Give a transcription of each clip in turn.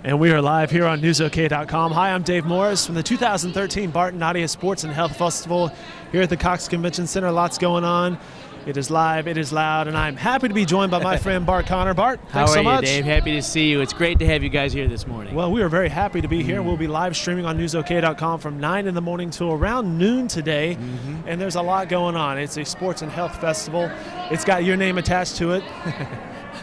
And we are live here on newsok.com. Hi, I'm Dave Morris from the 2013 Bart and Nadia Sports and Health Festival here at the Cox Convention Center. Lots going on. It is live, it is loud, and I'm happy to be joined by my friend Bart Conner. Bart, thanks so much. How are you, Dave? Happy to see you. It's great to have you guys here this morning. Well, we are very happy to be here. We'll be live streaming on newsok.com from 9 in the morning till around noon today, and there's a lot going on. It's a sports and health festival. It's got your name attached to it.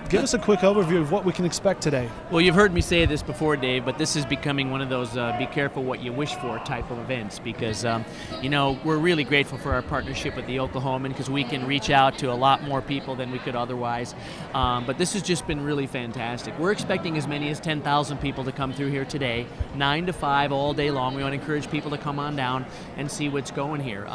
Give us a quick overview of what we can expect today. Well, you've heard me say this before, Dave, but this is becoming one of those be careful what you wish for type of events because, we're really grateful for our partnership with the Oklahoman because we can reach out to a lot more people than we could otherwise. But this has just been really fantastic. We're expecting as many as 10,000 people to come through here today, 9 to 5 all day long. We want to encourage people to come on down and see what's going here.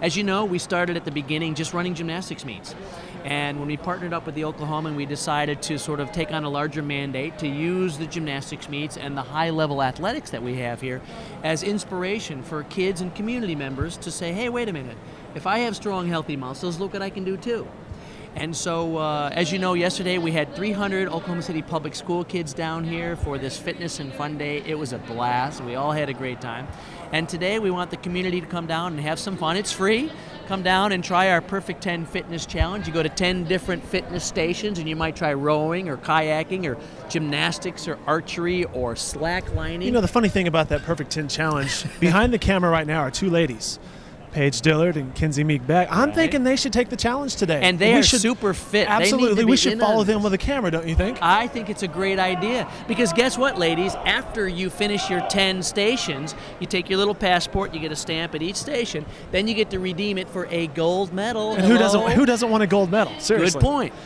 As you know, we started at the beginning just running gymnastics meets. And when we partnered up with the Oklahoman, we decided to sort of take on a larger mandate to use the gymnastics meets and the high-level athletics that we have here as inspiration for kids and community members to say, hey, wait a minute, if I have strong, healthy muscles, look what I can do too. And so, as you know, yesterday we had 300 Oklahoma City public school kids down here for this fitness and fun day. It was a blast. We all had a great time. And today we want the community to come down and have some fun. It's free. Come down and try our Perfect 10 Fitness Challenge. You go to 10 different fitness stations and you might try rowing or kayaking or gymnastics or archery or slacklining. You know, the funny thing about that Perfect 10 Challenge, behind the camera right now are two ladies. Paige Dillard and Kenzie Meek-Beck. I'm thinking they should take the challenge today. And they are super fit. Absolutely. We should follow them with a camera, don't you think? I think it's a great idea. Because guess what, ladies? After you finish your 10 stations, you take your little passport, you get a stamp at each station, then you get to redeem it for a gold medal. And who doesn't want a gold medal? Seriously.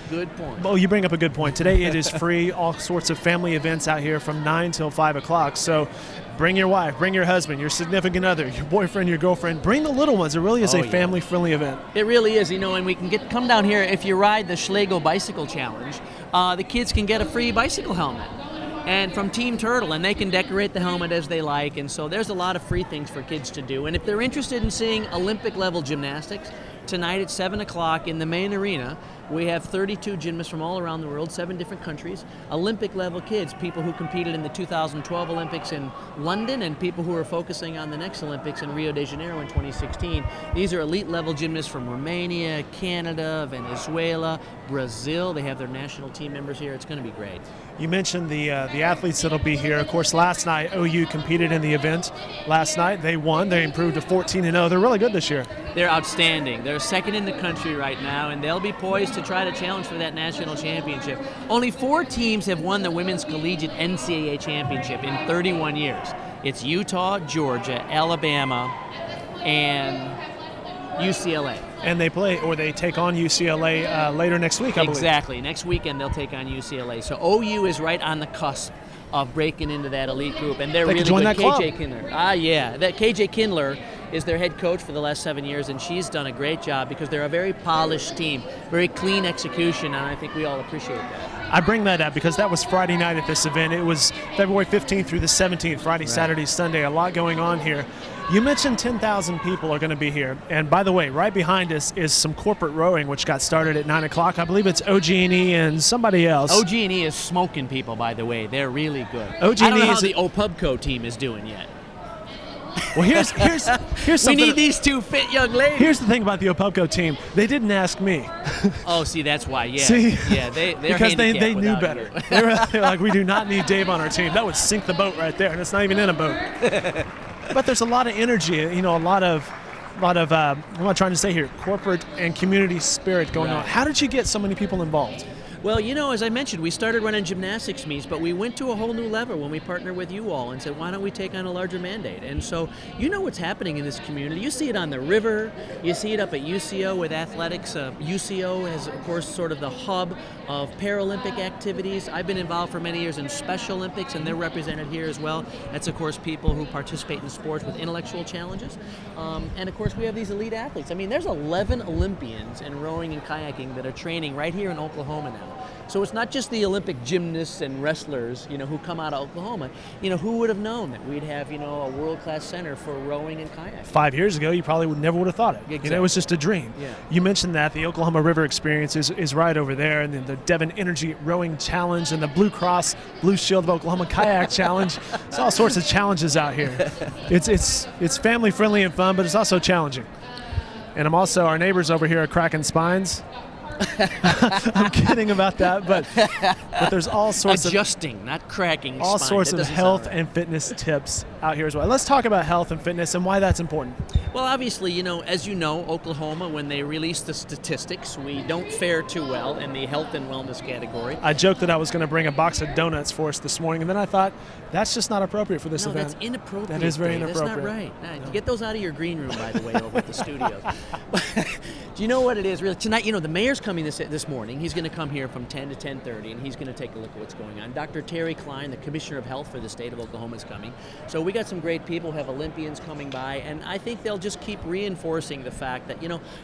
Good point. Well, you bring up a good point. Today it is free. All sorts of family events out here from 9 till 5 o'clock. So bring your wife, bring your husband, your significant other, your boyfriend, your girlfriend. Bring the little ones. It really is a family-friendly event. It really is, and we can come down here. If you ride the Schlegel Bicycle Challenge, the kids can get a free bicycle helmet. And from Team Turtle, and they can decorate the helmet as they like, and so there's a lot of free things for kids to do. And if they're interested in seeing Olympic-level gymnastics, tonight at 7 o'clock in the main arena, we have 32 gymnasts from all around the world, 7 different countries, Olympic-level kids, people who competed in the 2012 Olympics in London and people who are focusing on the next Olympics in Rio de Janeiro in 2016. These are elite-level gymnasts from Romania, Canada, Venezuela, Brazil. They have their national team members here. It's going to be great. You mentioned the athletes that'll be here. Of course, last night OU competed in the event. Last night they won. They improved to 14-0. They're really good this year. They're outstanding. They're second in the country right now, and they'll be poised to try to challenge for that national championship. Only 4 teams have won the Women's Collegiate NCAA Championship in 31 years. It's Utah, Georgia, Alabama, and UCLA. And they take on UCLA later next week, I believe. Exactly. Next weekend they'll take on UCLA. So OU is right on the cusp of breaking into that elite group, and they're really good. KJ Kindler. That KJ Kindler is their head coach for the last 7 years, and she's done a great job because they're a very polished team, very clean execution, and I think we all appreciate that. I bring that up because that was Friday night at this event. It was February 15th through the 17th, Friday, Saturday, Sunday. A lot going on here. You mentioned 10,000 people are going to be here. And by the way, right behind us is some corporate rowing, which got started at 9 o'clock. I believe it's OG&E and somebody else. OG&E is smoking people, by the way. They're really good. OG&E I don't know how the OPUBCO team is doing yet. Well, here's something. We need these 2 fit young ladies. Here's the thing about the OPUBCO team. They didn't ask me. Oh, see, that's why. Yeah. See? Yeah, they're because they knew without better. They're like, we do not need Dave on our team. That would sink the boat right there, and it's not even in a boat. But there's a lot of energy, a lot of what am I trying to say here? Corporate and community spirit going on. How did you get so many people involved? Well, as I mentioned, we started running gymnastics meets, but we went to a whole new level when we partnered with you all and said, why don't we take on a larger mandate? And so what's happening in this community. You see it on the river. You see it up at UCO with athletics. UCO is, of course, sort of the hub of Paralympic activities. I've been involved for many years in Special Olympics, and they're represented here as well. That's, of course, people who participate in sports with intellectual challenges. And, of course, we have these elite athletes. I mean, there's 11 Olympians in rowing and kayaking that are training right here in Oklahoma now. So it's not just the Olympic gymnasts and wrestlers, who come out of Oklahoma. Who would have known that we'd have, a world-class center for rowing and kayaking? 5 years ago, you probably never would have thought it. Exactly. It was just a dream. Yeah. You mentioned that the Oklahoma River experience is right over there, and then the Devon Energy Rowing Challenge and the Blue Cross Blue Shield of Oklahoma Kayak Challenge. It's all sorts of challenges out here. It's family friendly and fun, but it's also challenging. And our neighbors over here are cracking spines. I'm kidding about that, but there's all sorts adjusting, not cracking. All spine. sorts That of doesn't health sound right. and fitness tips out here as well. Let's talk about health and fitness and why that's important. Well, obviously, as you know, Oklahoma, when they release the statistics, we don't fare too well in the health and wellness category. I joked that I was going to bring a box of donuts for us this morning, and then I thought that's just not appropriate for this No, event. that's inappropriate. That is very Dave. inappropriate. That's not right. No. Get those out of your green room, by the way, over at the studios. Do you know what it is? Really, tonight, the mayor's coming this morning. He's going to come here from 10 to 10:30, and he's going to take a look at what's going on. Dr. Terry Klein, the Commissioner of Health for the state of Oklahoma, is coming. So we got some great people. We have Olympians coming by, and I think they'll just keep reinforcing the fact that,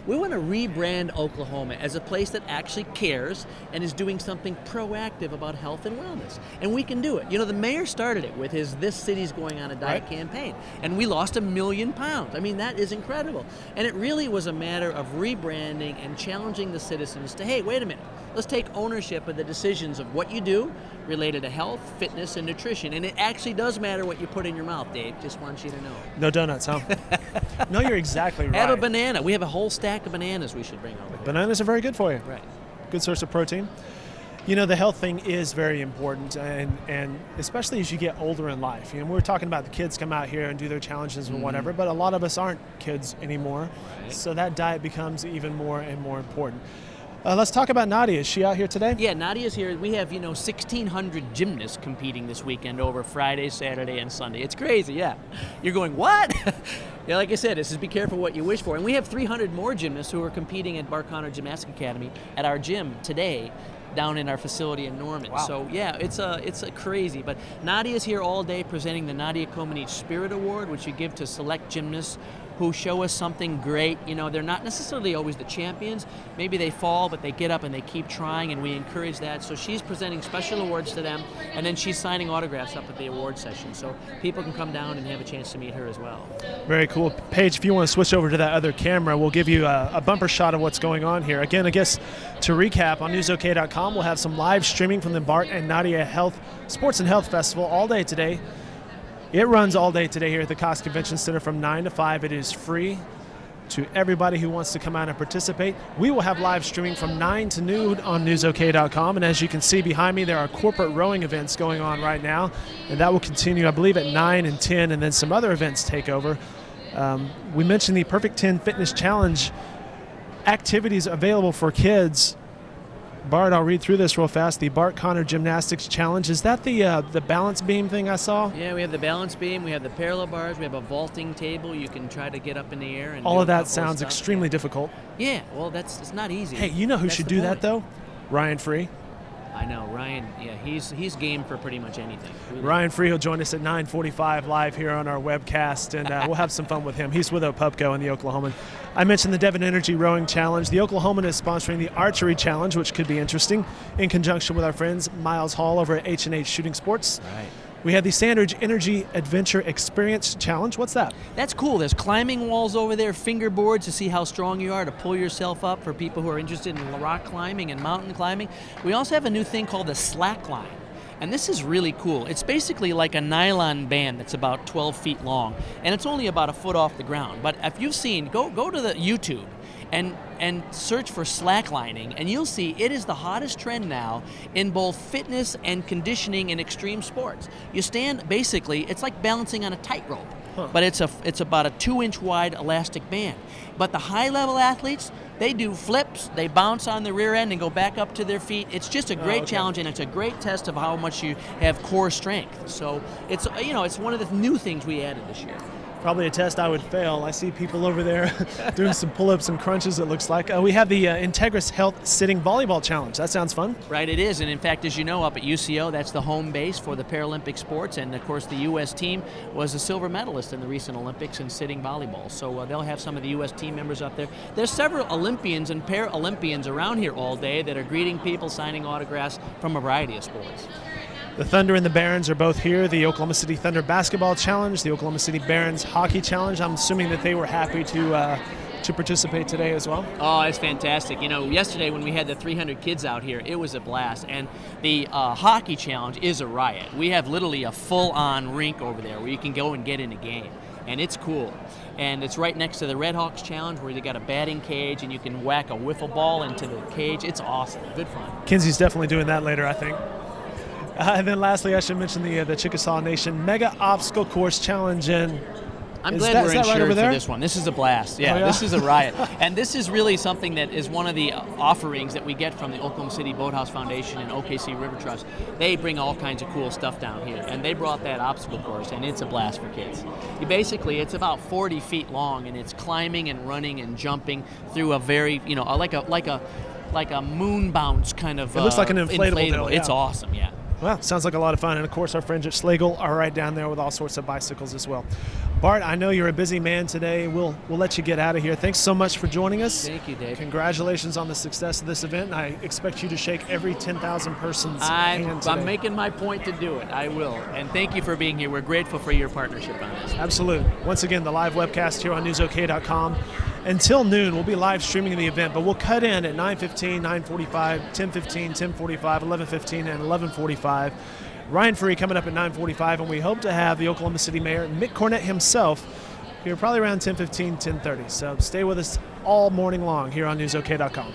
we want to rebrand Oklahoma as a place that actually cares and is doing something proactive about health and wellness. And we can do it. The mayor started it with his This City's Going on a Diet campaign, and we lost 1 million pounds. I mean, that is incredible. And it really was a matter of rebranding and challenging the citizens to, hey, wait a minute, let's take ownership of the decisions of what you do related to health, fitness, and nutrition. And it actually does matter what you put in your mouth, Dave. Just want you to know. No donuts, huh? No, you're exactly right. Have a banana. We have a whole stack of bananas we should bring over here. Bananas are very good for you. Right. Good source of protein. The health thing is very important, and especially as you get older in life. We're talking about the kids come out here and do their challenges and whatever, but a lot of us aren't kids anymore, Right. so that diet becomes even more and more important. Let's talk about Nadia. Is she out here today? Yeah, Nadia's here. We have, 1,600 gymnasts competing this weekend over Friday, Saturday, and Sunday. It's crazy, yeah. You're going, what? Yeah, like I said, this is be careful what you wish for. And we have 300 more gymnasts who are competing at Bart Conner Gymnastics Academy at our gym today down in our facility in Norman. Wow. So, yeah, it's a crazy. But Nadia's here all day presenting the Nadia Comaneci Spirit Award, which you give to select gymnasts who show us something great. They're not necessarily always the champions. Maybe they fall, but they get up and they keep trying, and we encourage that. So she's presenting special awards to them, and then she's signing autographs up at the award session. So people can come down and have a chance to meet her as well. Very cool. Paige, if you want to switch over to that other camera, we'll give you a bumper shot of what's going on here. Again, I guess to recap, on newsok.com, we'll have some live streaming from the Bart and Nadia Sports and Health Festival all day today. It runs all day today here at the Cox Convention Center from 9 to 5. It is free to everybody who wants to come out and participate. We will have live streaming from 9 to noon on newsok.com. And as you can see behind me, there are corporate rowing events going on right now. And that will continue, I believe, at 9 and 10, and then some other events take over. We mentioned the Perfect 10 Fitness Challenge activities available for kids. Bart, I'll read through this real fast. The Bart Conner Gymnastics Challenge. Is that the balance beam thing I saw? Yeah, we have the balance beam, we have the parallel bars, we have a vaulting table. You can try to get up in the air. And All do of a that couple of sounds stuff. extremely difficult. Yeah, well, it's not easy. Hey, you know who That's should the do that, point. though? Ryan Free. I know, Ryan, yeah, he's game for pretty much anything. Really. Ryan Free will join us at 9:45 live here on our webcast, and we'll have some fun with him. He's with Opubco and the Oklahoman. I mentioned the Devon Energy Rowing Challenge. The Oklahoman is sponsoring the Archery Challenge, which could be interesting, in conjunction with our friends Miles Hall over at H&H Shooting Sports. Right. We have the Sandridge Energy Adventure Experience Challenge. What's that? That's cool. There's climbing walls over there, fingerboards to see how strong you are to pull yourself up for people who are interested in rock climbing and mountain climbing. We also have a new thing called the slack line. And this is really cool. It's basically like a nylon band that's about 12 feet long, and it's only about a foot off the ground. But if you've seen, go to the YouTube and search for slacklining, and you'll see it is the hottest trend now in both fitness and conditioning in extreme sports. You stand, basically, it's like balancing on a tightrope, but it's about a 2-inch wide elastic band. But the high-level athletes, they do flips, they bounce on the rear end and go back up to their feet. It's just a great challenge, and it's a great test of how much you have core strength. So it's one of the new things we added this year. Probably a test I would fail. I see people over there doing some pull-ups and crunches, it looks like. We have the Integris Health Sitting Volleyball Challenge. That sounds fun. Right, it is. And in fact, as you know, up at UCO, that's the home base for the Paralympic sports. And of course, the U.S. team was a silver medalist in the recent Olympics in sitting volleyball. So they'll have some of the U.S. team members up there. There's several Olympians and Paralympians around here all day that are greeting people, signing autographs from a variety of sports. The Thunder and the Barons are both here. The Oklahoma City Thunder Basketball Challenge, the Oklahoma City Barons Hockey Challenge. I'm assuming that they were happy to participate today as well. Oh, it's fantastic. You know, yesterday when we had the 300 kids out here, it was a blast. And the Hockey Challenge is a riot. We have literally a full-on rink over there where you can go and get in a game. And it's cool. And it's right next to the Red Hawks Challenge where they got a batting cage and you can whack a wiffle ball into the cage. It's awesome. Good fun. Kinsey's definitely doing that later, I think. And then lastly, I should mention the Chickasaw Nation Mega Obstacle Course Challenge. And I'm glad we're insured right for this one. This is a blast. Yeah, oh, yeah. This is a riot. And this is really something that is one of the offerings that we get from the Oklahoma City Boathouse Foundation and OKC River Trust. They bring all kinds of cool stuff down here. And they brought that obstacle course, and it's a blast for kids. It's about 40 feet long, and it's climbing and running and jumping through a very, like a moon bounce kind of. It looks like an inflatable. Deal, yeah. It's awesome, yeah. Well, sounds like a lot of fun. And, of course, our friends at Schlegel are right down there with all sorts of bicycles as well. Bart, I know you're a busy man today. We'll let you get out of here. Thanks so much for joining us. Thank you, Dave. Congratulations on the success of this event. I expect you to shake every 10,000 person's hand today. I'm making my point to do it. I will. And thank you for being here. We're grateful for your partnership on this. Absolutely. Once again, the live webcast here on newsok.com. Until noon, we'll be live streaming the event, but we'll cut in at 9:15, 9:45, 10:15, 10:45, 11:15, and 11:45. Ryan Free coming up at 9:45, and we hope to have the Oklahoma City Mayor, Mick Cornett himself, here probably around 10:15, 10:30. So stay with us all morning long here on newsok.com.